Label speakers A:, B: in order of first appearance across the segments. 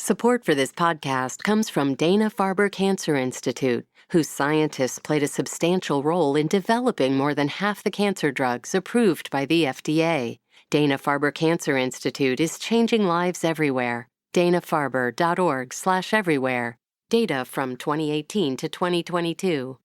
A: Support for this podcast comes from Dana-Farber Cancer Institute, whose scientists played a substantial role in developing more than half the cancer drugs approved by the FDA. Dana-Farber Cancer Institute is changing lives everywhere. danafarber.org/everywhere. Data from 2018 to 2022.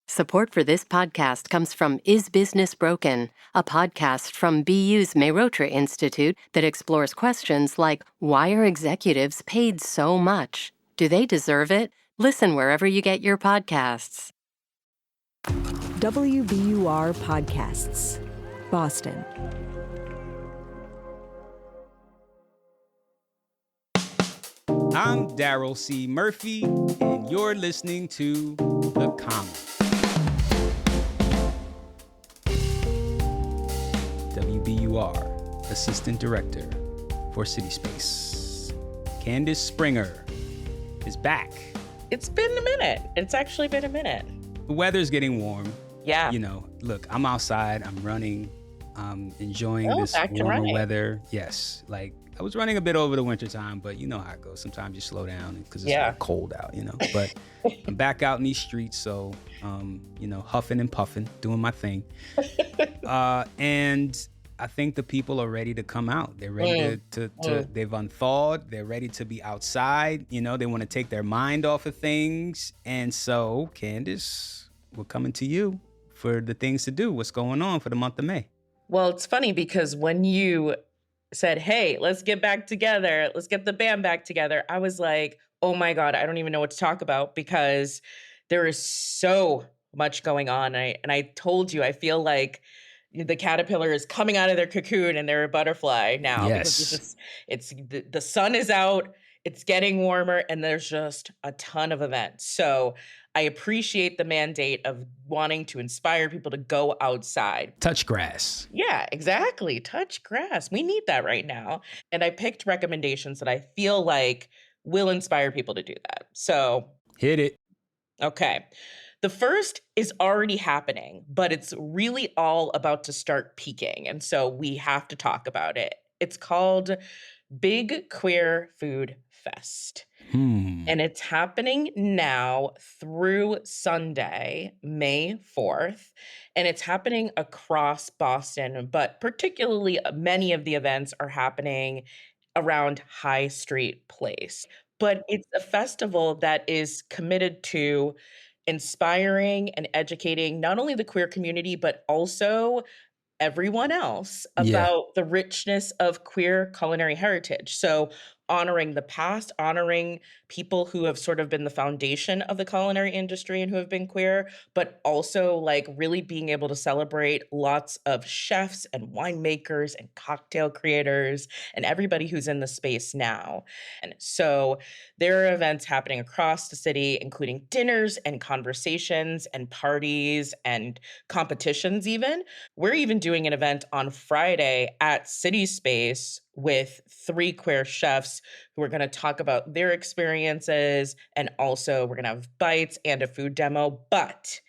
A: Support for this podcast comes from Is Business Broken, a podcast from BU's Mehrotra Institute that explores questions like, why are executives paid so much? Do they deserve it? Listen wherever you get your podcasts.
B: WBUR Podcasts, Boston.
C: I'm Daryl C. Murphy, and you're listening to The Common. WBUR, Assistant Director for City Space. Candice Springer is back.
D: It's been a minute. It's actually been a minute.
C: The weather's getting warm.
D: Yeah.
C: You know, look, I'm outside, I'm running, I'm enjoying this warmer
D: running.
C: weather. Yes, like I was running a bit over the winter time, but you know how it goes. Sometimes you slow down because it's like cold out, you know. But I'm back out in these streets, so you know, huffing and puffing, doing my thing. And I think the people are ready to come out. They're ready to they've unthawed. They're ready to be outside. You know, they want to take their mind off of things. And so, Candice, we're coming to you for the things to do. What's going on for the month of May?
D: Well, it's funny because when you said, hey, let's get back together, let's get the band back together, I was like, oh my God, I don't even know what to talk about because there is so much going on. And I told you, I feel like the caterpillar is coming out of their cocoon and they're a butterfly now.
C: Yes.
D: Because the sun is out, it's getting warmer, and there's just a ton of events. So I appreciate the mandate of wanting to inspire people to go outside.
C: Touch grass.
D: Yeah, exactly. Touch grass. We need that right now. And I picked recommendations that I feel like will inspire people to do that. So
C: hit it.
D: Okay. The first is already happening, but it's really all about to start peaking. And so we have to talk about it. It's called Big Queer Food Fest. And it's happening now through Sunday, May 4th. And it's happening across Boston, but particularly many of the events are happening around High Street Place. But it's a festival that is committed to inspiring and educating not only the queer community, but also everyone else about the richness of queer culinary heritage. So honoring the past, honoring people who have sort of been the foundation of the culinary industry and who have been queer, but also like really being able to celebrate lots of chefs and winemakers and cocktail creators and everybody who's in the space now. And so there are events happening across the city, including dinners and conversations and parties and competitions even. We're even doing an event on Friday at City Space with 3 queer chefs who are going to talk about their experiences. And also we're going to have bites and a food demo. But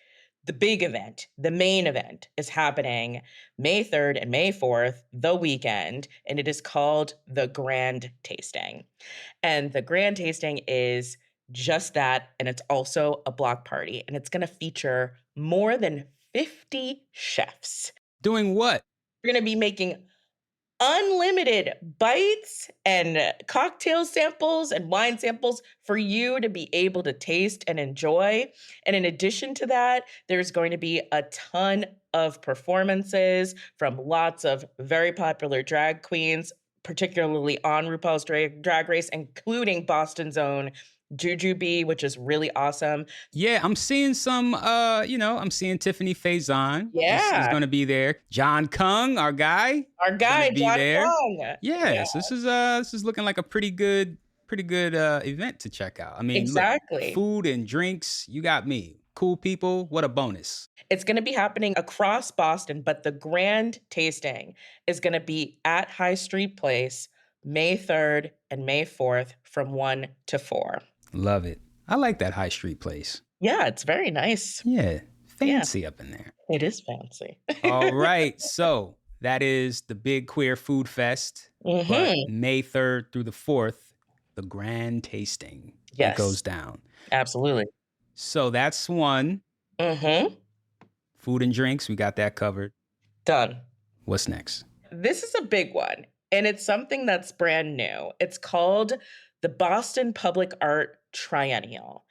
D: the big event, the main event, is happening May 3rd and May 4th, the weekend, and it is called the Grand Tasting. And the Grand Tasting is just that, and it's also a block party, and it's going to feature more than 50 chefs.
C: Doing what?
D: We're going to be making unlimited bites and cocktail samples and wine samples for you to be able to taste and enjoy. And in addition to that, there's going to be a ton of performances from lots of very popular drag queens, particularly on RuPaul's Drag Race, including Boston's own Jujubee, which is really awesome.
C: Yeah, I'm seeing some, I'm seeing Tiffany Faison.
D: Yeah.
C: Is going to be there. John Kung, our guy.
D: John
C: there.
D: Kung.
C: Yes, yeah. This is looking like a pretty good event to check out. I mean,
D: exactly.
C: Look, food and drinks, you got me. Cool people, what a bonus.
D: It's going to be happening across Boston, but the Grand Tasting is going to be at High Street Place May 3rd and May 4th from 1 to 4.
C: Love it. I like that High Street Place.
D: Yeah, it's very nice.
C: Yeah, fancy up in there.
D: It is fancy.
C: All right, so that is the Big Queer Food Fest, but May 3rd through the 4th. the grand tasting. It
D: Yes,
C: goes down.
D: absolutely.
C: So that's one.
D: Mm-hmm.
C: Food and drinks, we got that covered.
D: Done.
C: What's next?
D: This is a big one, and it's something that's brand new. It's called the Boston Public Art Triennial.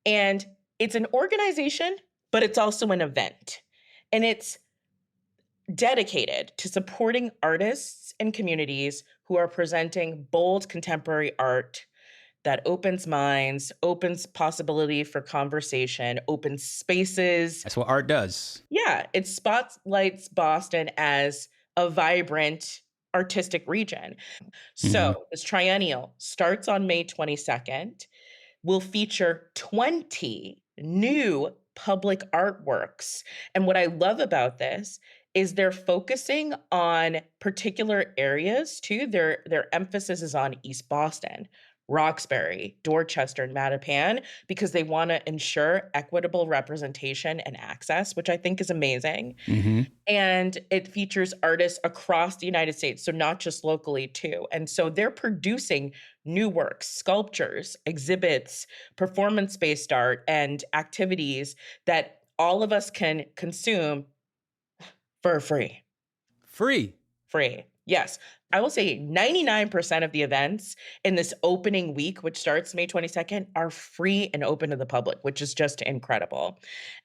D: And it's an organization, but it's also an event. And it's dedicated to supporting artists and communities who are presenting bold contemporary art that opens minds, opens possibility for conversation, opens spaces.
C: That's what art does.
D: Yeah, it spotlights Boston as a vibrant artistic region.
C: Mm-hmm.
D: So this triennial starts on May 22nd, will feature 20 new public artworks. And what I love about this is they're focusing on particular areas too. Their emphasis is on East Boston, Roxbury, Dorchester, and Mattapan because they want to ensure equitable representation and access, which I think is amazing.
C: Mm-hmm.
D: And it features artists across the United States, so not just locally too. And so they're producing new works, sculptures, exhibits, performance-based art, and activities that all of us can consume for free.
C: Free.
D: Free. Yes. I will say 99% of the events in this opening week, which starts May 22nd, are free and open to the public, which is just incredible.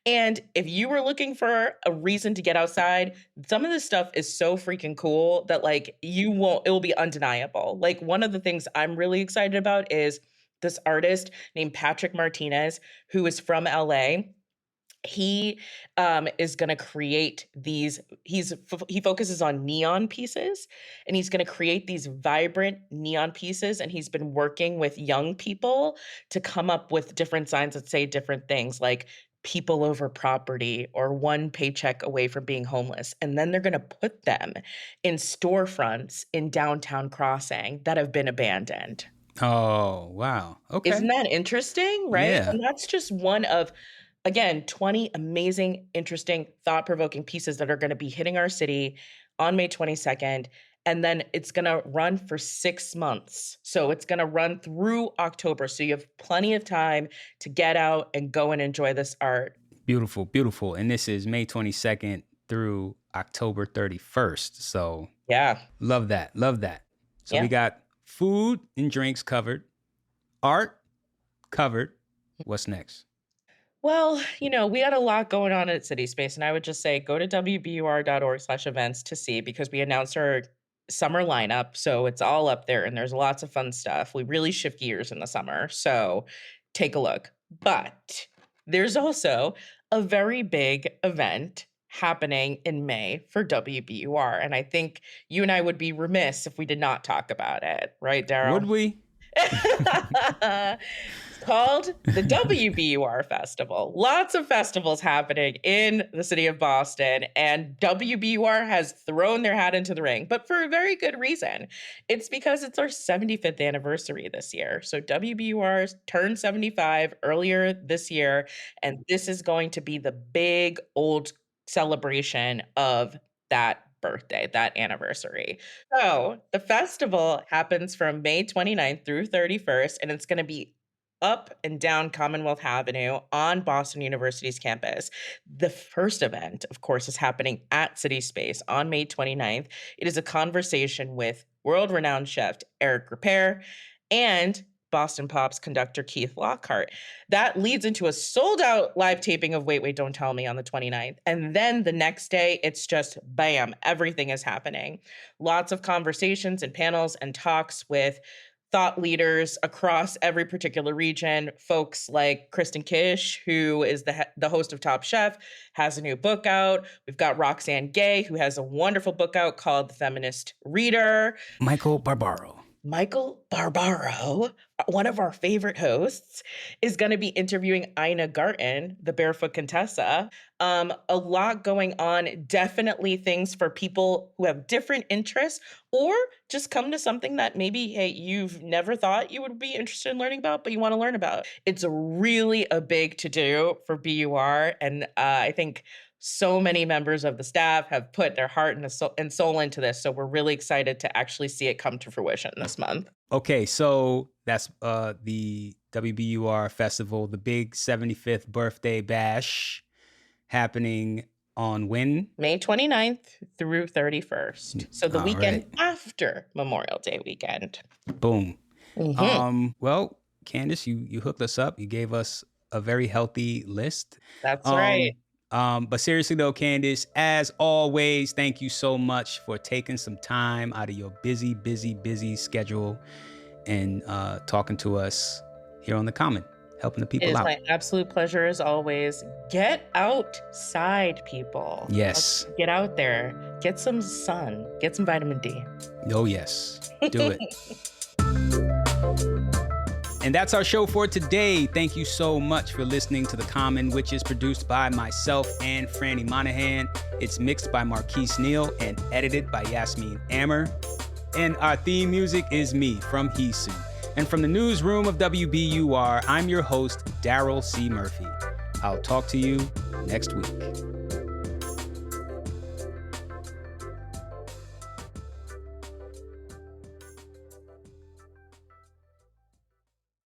D: And if you were looking for a reason to get outside, some of this stuff is so freaking cool that like it will be undeniable. Like one of the things I'm really excited about is this artist named Patrick Martinez, who is from LA. He is going to create these he focuses on neon pieces, and he's going to create these vibrant neon pieces, and he's been working with young people to come up with different signs that say different things like people over property or one paycheck away from being homeless, and then they're going to put them in storefronts in downtown Crossing that have been abandoned.
C: Oh, wow. Okay.
D: Isn't that interesting, right?
C: Yeah.
D: And that's just one of, again, 20 amazing, interesting, thought-provoking pieces that are gonna be hitting our city on May 22nd, and then it's gonna run for 6 months. So it's gonna run through October, so you have plenty of time to get out and go and enjoy this art.
C: Beautiful, beautiful. And this is May 22nd through October 31st. So
D: Yeah.
C: love that. Love that. So
D: Yeah.
C: we got food and drinks covered, art covered. What's next?
D: Well, we got a lot going on at City Space, and I would just say go to wbur.org/events to see because we announced our summer lineup. So it's all up there and there's lots of fun stuff. We really shift gears in the summer. So take a look. But there's also a very big event happening in May for WBUR. And I think you and I would be remiss if we did not talk about it. Right, Daryl?
C: Would we?
D: Called the WBUR Festival. Lots of festivals happening in the city of Boston, and WBUR has thrown their hat into the ring, but for a very good reason. It's because it's our 75th anniversary this year. So WBUR turned 75 earlier this year, and this is going to be the big old celebration of that birthday, that anniversary. So the festival happens from May 29th through 31st, and it's going to be up and down Commonwealth Avenue on Boston University's campus. The first event, of course, is happening at City Space on May 29th. It is a conversation with world-renowned chef Eric Ripert and Boston Pop's conductor Keith Lockhart. That leads into a sold-out live taping of Wait, Wait, Don't Tell Me on the 29th. And then the next day, it's just bam, everything is happening. Lots of conversations and panels and talks with thought leaders across every particular region, folks like Kristen Kish, who is the host of Top Chef, has a new book out. We've got Roxane Gay, who has a wonderful book out called The Feminist Reader.
C: Michael Barbaro,
D: one of our favorite hosts, is going to be interviewing Ina Garten, the Barefoot Contessa. A lot going on, definitely things for people who have different interests or just come to something that maybe, hey, you've never thought you would be interested in learning about, but you want to learn about. It's really a big to-do for BUR, and I think So many members of the staff have put their heart and soul into this. So we're really excited to actually see it come to fruition this month.
C: Okay, so that's the WBUR festival, the big 75th birthday bash happening on when?
D: May 29th through 31st. So the weekend
C: right.
D: after Memorial Day weekend.
C: Boom.
D: Mm-hmm.
C: Well, Candice, you hooked us up. You gave us a very healthy list.
D: That's right.
C: But seriously though, Candice, as always, thank you so much for taking some time out of your busy schedule and talking to us here on The Common, helping the people out.
D: It is my absolute pleasure as always. Get outside, people.
C: Yes.
D: Get out there. Get some sun. Get some vitamin D.
C: Oh, yes. Do it. And that's our show for today. Thank you so much for listening to The Common, which is produced by myself and Franny Monahan. It's mixed by Marquise Neal and edited by Yasmin Ammer. And our theme music is me from Hisu. And from the newsroom of WBUR, I'm your host, Daryl C. Murphy. I'll talk to you next week.